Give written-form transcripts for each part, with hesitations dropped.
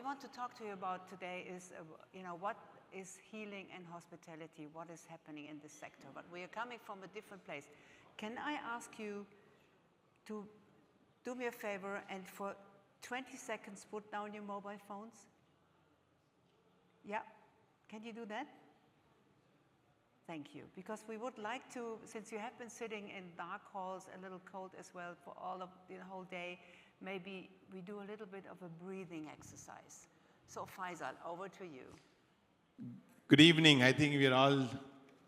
we want to talk to you about today is, what is healing and hospitality? What is happening in this sector? But we are coming from a different place. Can I ask you to do me a favor and for 20 seconds put down your mobile phones? Yeah, can you do that? Thank you, because we would like to, since you have been sitting in dark halls, a little cold as well for all of the whole day, maybe we do a little bit of a breathing exercise. So Faisal, over to you. Good evening. I think we're all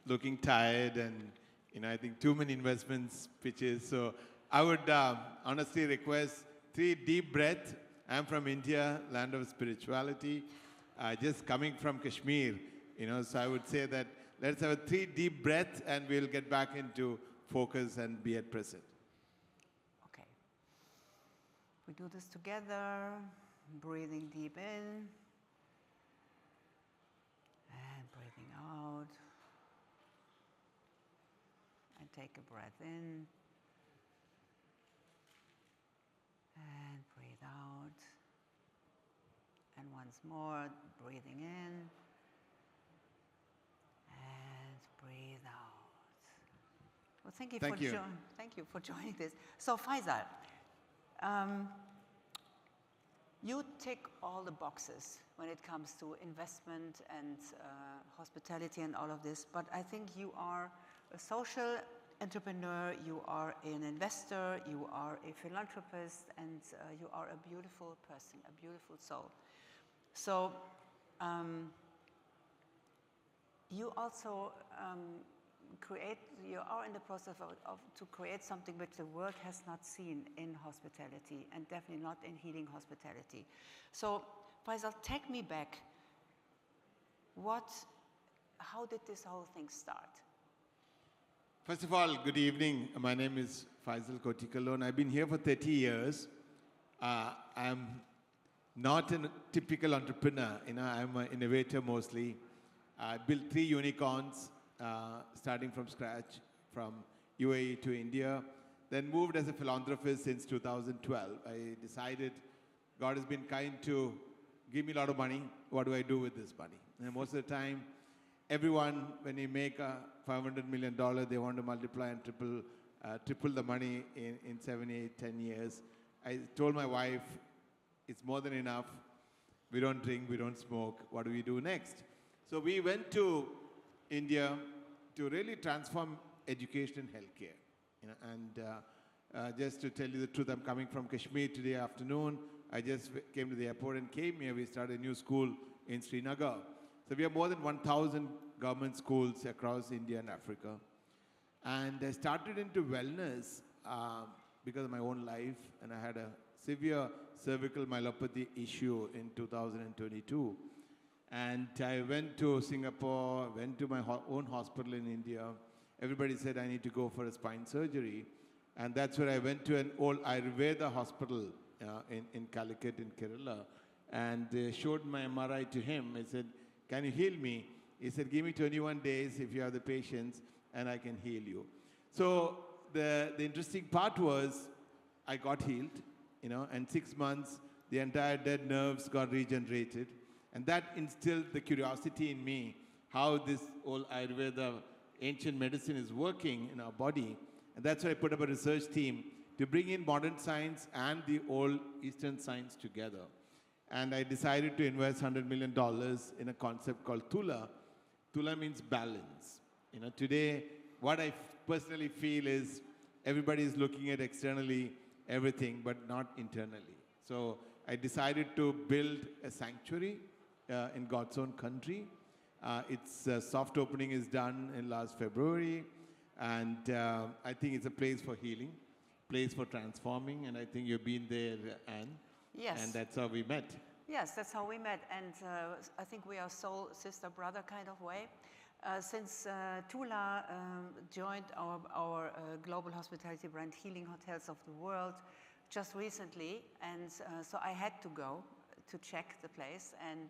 looking tired and I think too many investments pitches. So I would honestly request 3 deep breaths. I'm from India, land of spirituality, just coming from Kashmir, so I would say that let's have a 3 deep breaths and we'll get back into focus and be at present. Okay. We do this together, breathing deep in and breathing out. And take a breath in and breathe out. And once more, breathing in and breathe out. Well, thank you for joining this. So Faisal, you tick all the boxes when it comes to investment and hospitality and all of this, but I think you are a social entrepreneur, you are an investor, you are a philanthropist, and you are a beautiful person, a beautiful soul. So you also you are in the process to create something which the world has not seen in hospitality, and definitely not in healing hospitality. So Faisal, take me back. How did this whole thing start? First of all, good evening. My name is Faisal Kotikalon. I've been here for 30 years. I'm not a typical entrepreneur. I'm an innovator mostly. I built 3 unicorns, starting from scratch, from UAE to India. Then moved as a philanthropist since 2012. I decided God has been kind to give me a lot of money. What do I do with this money? And most of the time, everyone, when you make a $500 million, they want to multiply and triple the money in 7, 8, 10 years. I told my wife, it's more than enough. We don't drink, we don't smoke. What do we do next? So we went to India to really transform education and healthcare. And just to tell you the truth, I'm coming from Kashmir today afternoon. I just came to the airport and came here. We started a new school in Srinagar. So we have more than 1,000 government schools across India and Africa. And I started into wellness because of my own life, and I had a severe cervical myelopathy issue in 2022. And I went to Singapore, went to my own hospital in India. Everybody said I need to go for a spine surgery. And that's where I went to an old Ayurveda hospital in Calicut in Kerala. And showed my MRI to him. I said, can you heal me? He said, give me 21 days if you have the patience, and I can heal you. So the interesting part was I got healed, and 6 months, the entire dead nerves got regenerated. And that instilled the curiosity in me, how this old Ayurveda, ancient medicine is working in our body. And that's why I put up a research team to bring in modern science and the old Eastern science together. And I decided to invest $100 million in a concept called Tula. Tula means balance. Today, what I personally feel is everybody is looking at externally everything, but not internally. So I decided to build a sanctuary in God's own country. Its soft opening is done in last February. And I think it's a place for healing, place for transforming. And I think you've been there, Anne. Yes. And that's how we met. Yes, that's how we met. And I think we are soul sister brother kind of way. Since Tula joined our global hospitality brand, Healing Hotels of the World, just recently. And so I had to go to check the place. And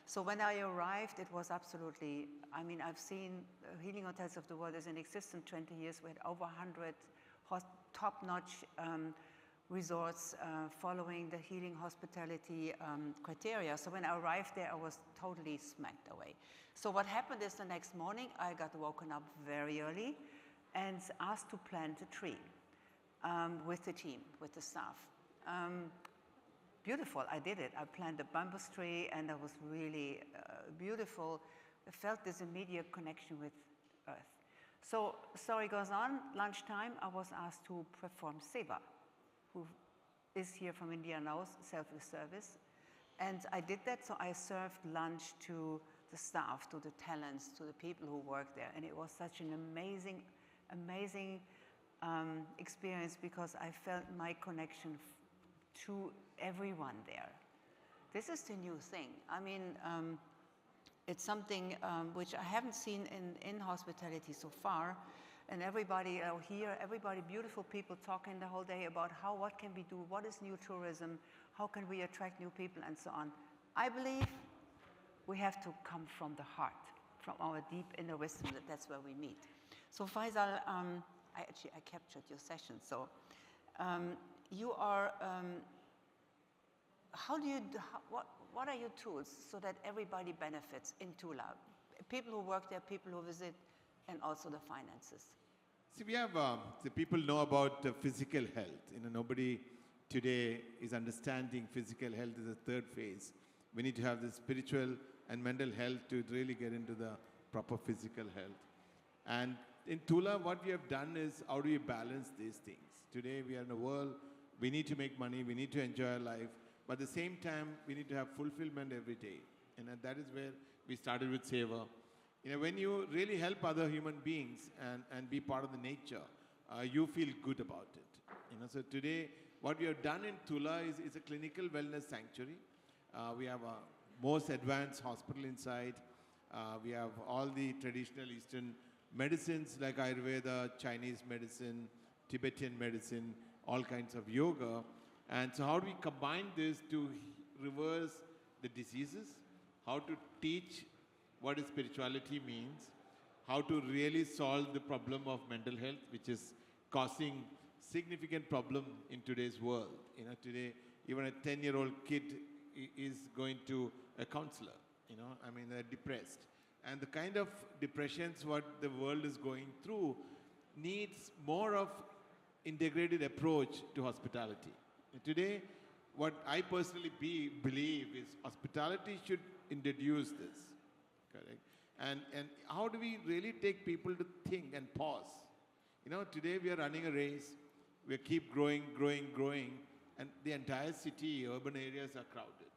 so when I arrived, it was absolutely, I've seen Healing Hotels of the World is in existence 20 years. We had over 100 top-notch resorts following the healing hospitality criteria. So when I arrived there, I was totally smacked away. So what happened is the next morning, I got woken up very early and asked to plant a tree with the team, with the staff. Beautiful, I did it. I planted a bamboo tree and it was really beautiful. I felt this immediate connection with earth. So story goes on, lunchtime, I was asked to perform seva, who is here from India knows, selfless service. And I did that, so I served lunch to the staff, to the talents, to the people who work there. And it was such an amazing, amazing experience because I felt my connection to everyone there. This is the new thing. I mean, it's something which I haven't seen in hospitality so far. And everybody here, everybody, beautiful people talking the whole day about what can we do, what is new tourism, how can we attract new people and so on. I believe we have to come from the heart, from our deep inner wisdom, that's where we meet. So Faisal, I captured your session. So you are, what are your tools so that everybody benefits in Tula? People who work there, people who visit, and also the finances. See, we have, the people know about physical health. You know, nobody today is understanding physical health is a third phase. We need to have the spiritual and mental health to really get into the proper physical health. And in Tula, what we have done is how do we balance these things? Today, we are in a world, we need to make money, we need to enjoy our life, but at the same time, we need to have fulfillment every day. And that is where we started with Seva. You know, when you really help other human beings and be part of the nature, you feel good about it. You know, so today, what we have done in Tula is a clinical wellness sanctuary. We have a most advanced hospital inside. We have all the traditional Eastern medicines like Ayurveda, Chinese medicine, Tibetan medicine, all kinds of yoga. And so how do we combine this to reverse the diseases? How to teach what spirituality means, how to really solve the problem of mental health, which is causing significant problem in today's world. You know, today, even a 10-year-old kid is going to a counselor, you know, I mean, they're depressed. And the kind of depressions what the world is going through needs more of integrated approach to hospitality. And today, what I personally believe is hospitality should introduce this. Correct. And how do we really take people to think and pause? You know, today we are running a race. We keep growing, and the entire city, urban areas are crowded.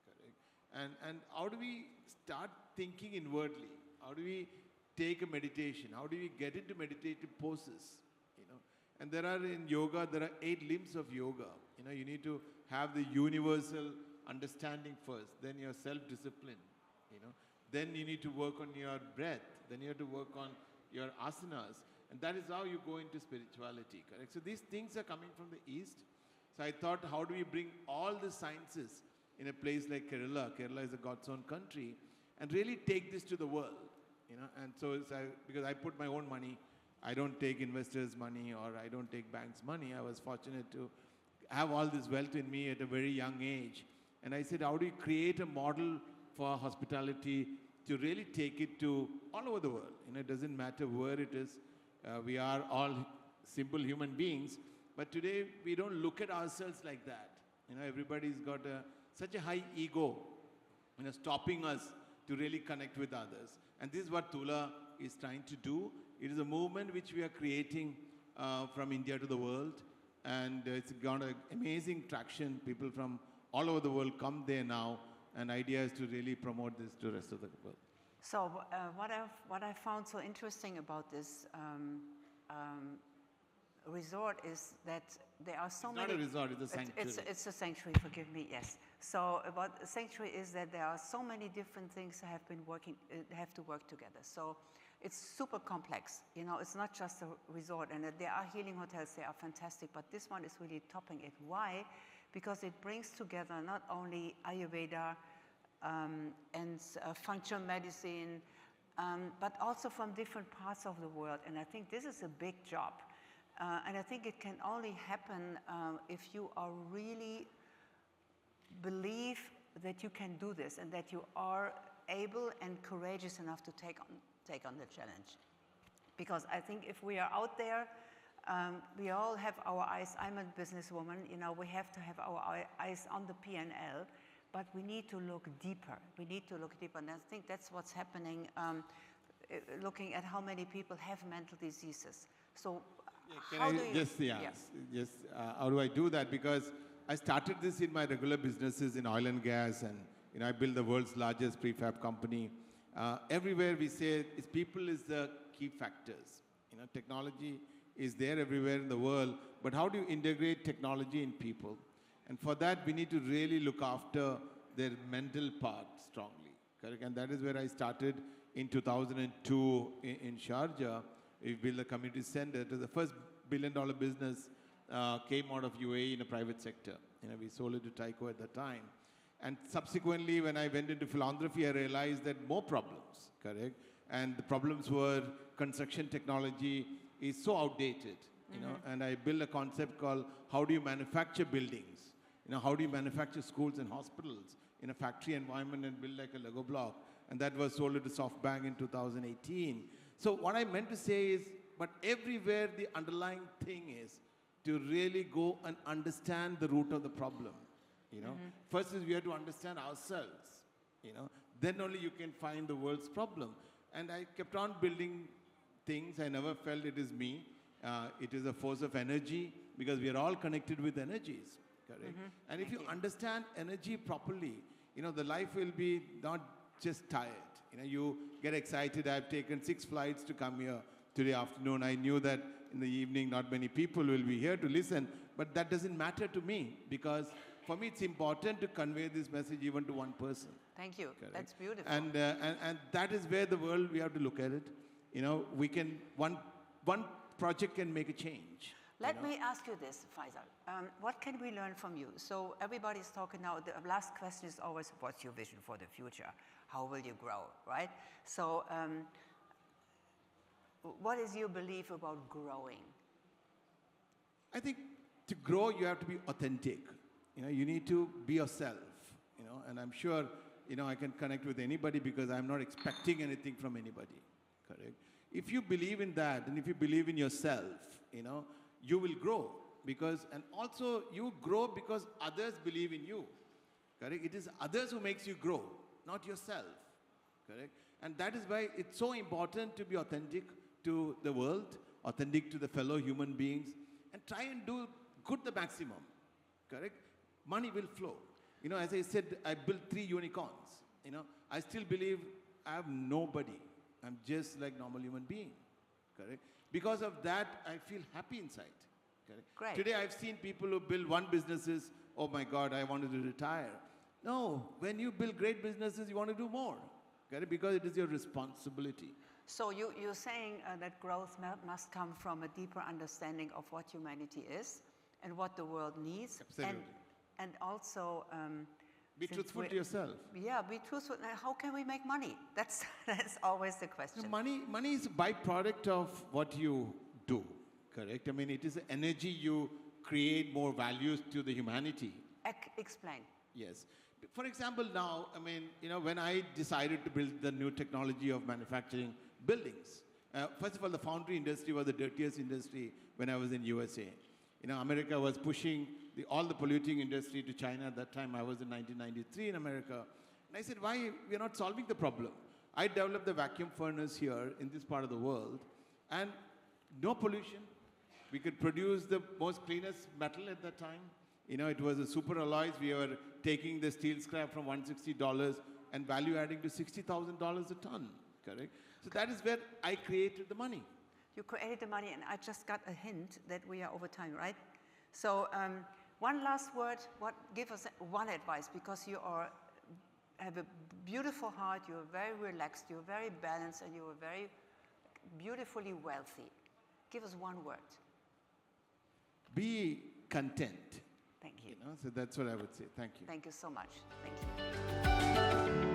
Correct. And how do we start thinking inwardly? How do we take a meditation? How do we get into meditative poses? You know, and there are in yoga, there are 8 limbs of yoga. You know, you need to have the universal understanding first, then your self-discipline. You know. Then you need to work on your breath. Then you have to work on your asanas. And that is how you go into spirituality, correct? So these things are coming from the East. So I thought, how do we bring all the sciences in a place like Kerala? Kerala is a God's own country. And really take this to the world, you know? And so because I put my own money, I don't take investors' money or I don't take banks' money. I was fortunate to have all this wealth in me at a very young age. And I said, how do you create a model for hospitality to really take it to all over the world? You know, it doesn't matter where it is. We are all simple human beings, but today we don't look at ourselves like that. You know, everybody's got such a high ego, you know, stopping us to really connect with others. And this is what Tula is trying to do. It is a movement which we are creating from India to the world, and it's got an amazing traction. People from all over the world come there now. And idea is to really promote this to the rest of the world. So what I found so interesting about this resort is that there are so many... It's not a resort, it's a sanctuary. It's a sanctuary, forgive me, yes. So about the sanctuary is that there are so many different things that have to work together. So it's super complex. You know, it's not just a resort, and there are healing hotels, they are fantastic, but this one is really topping it. Why? Because it brings together not only Ayurveda and functional medicine, but also from different parts of the world. And I think this is a big job. And I think it can only happen if you are really believe that you can do this and that you are able and courageous enough to take on the challenge. Because I think if we are out there, we all have our eyes. I'm a businesswoman, we have to have our eyes on the P&L, but we need to look deeper. We need to look deeper, and I think that's what's happening, looking at how many people have mental diseases. So how do I do that? Because I started this in my regular businesses in oil and gas, and I built the world's largest prefab company. Everywhere we say people is the key factors. Technology is there everywhere in the world, but how do you integrate technology in people? And for that, we need to really look after their mental part strongly, correct? And that is where I started in 2002 in Sharjah. We built a community center. It was the first billion-dollar business came out of UAE in a private sector. We sold it to Tyco at the time. And subsequently, when I went into philanthropy, I realized that more problems, correct? And the problems were construction technology is so outdated, and I built a concept called how do you manufacture buildings? How do you manufacture schools and hospitals in a factory environment and build like a Lego block? And that was sold to SoftBank in 2018. So what I meant to say is, but everywhere the underlying thing is to really go and understand the root of the problem. First is we have to understand ourselves. Then only you can find the world's problem. And I kept on building things. I never felt it is me. It is a force of energy because we are all connected with energies, correct? And if you understand energy properly, the life will be not just tired. You get excited. I've taken 6 flights to come here today afternoon. I knew that in the evening not many people will be here to listen, but that doesn't matter to me because for me it's important to convey this message even to one person. Thank you. Correct? That's beautiful. And that is where the world, we have to look at it. We can, one project can make a change. Let me ask you this, Faisal. What can we learn from you? So everybody's talking now, the last question is always, what's your vision for the future? How will you grow, right? So what is your belief about growing? I think to grow, you have to be authentic. You need to be yourself, and I'm sure, I can connect with anybody because I'm not expecting anything from anybody, correct? If you believe in that, and if you believe in yourself, you will grow and also you grow because others believe in you, correct? It is others who makes you grow, not yourself, correct? And that is why it's so important to be authentic to the world, authentic to the fellow human beings, and try and do good the maximum, correct? Money will flow. As I said, I built 3 unicorns. I still believe I have nobody. I'm just like normal human being, correct? Because of that, I feel happy inside, correct? Great. Today, I've seen people who build one businesses, oh my God, I wanted to retire. No, when you build great businesses, you want to do more, correct? Because it is your responsibility. So you're saying that growth must come from a deeper understanding of what humanity is and what the world needs. Absolutely. And also be truthful to yourself. Yeah, be truthful. How can we make money? That's always the question. Money is a byproduct of what you do, correct? I mean, it is energy you create more values to the humanity. Explain. Yes. For example, now, I mean, when I decided to build the new technology of manufacturing buildings, first of all, the foundry industry was the dirtiest industry when I was in USA. America was pushing all the polluting industry to China. At that time, I was in 1993 in America. And I said, why we're not solving the problem? I developed the vacuum furnace here in this part of the world, and no pollution. We could produce the most cleanest metal at that time. It was a super alloys. We were taking the steel scrap from $160 and value adding to $60,000 a ton, correct? So that is where I created the money. You created the money, and I just got a hint that we are over time, right? So one last word, give us one advice, because you have a beautiful heart, you're very relaxed, you're very balanced, and you're very beautifully wealthy. Give us one word. Be content. Thank you. So that's what I would say. Thank you. Thank you so much. Thank you.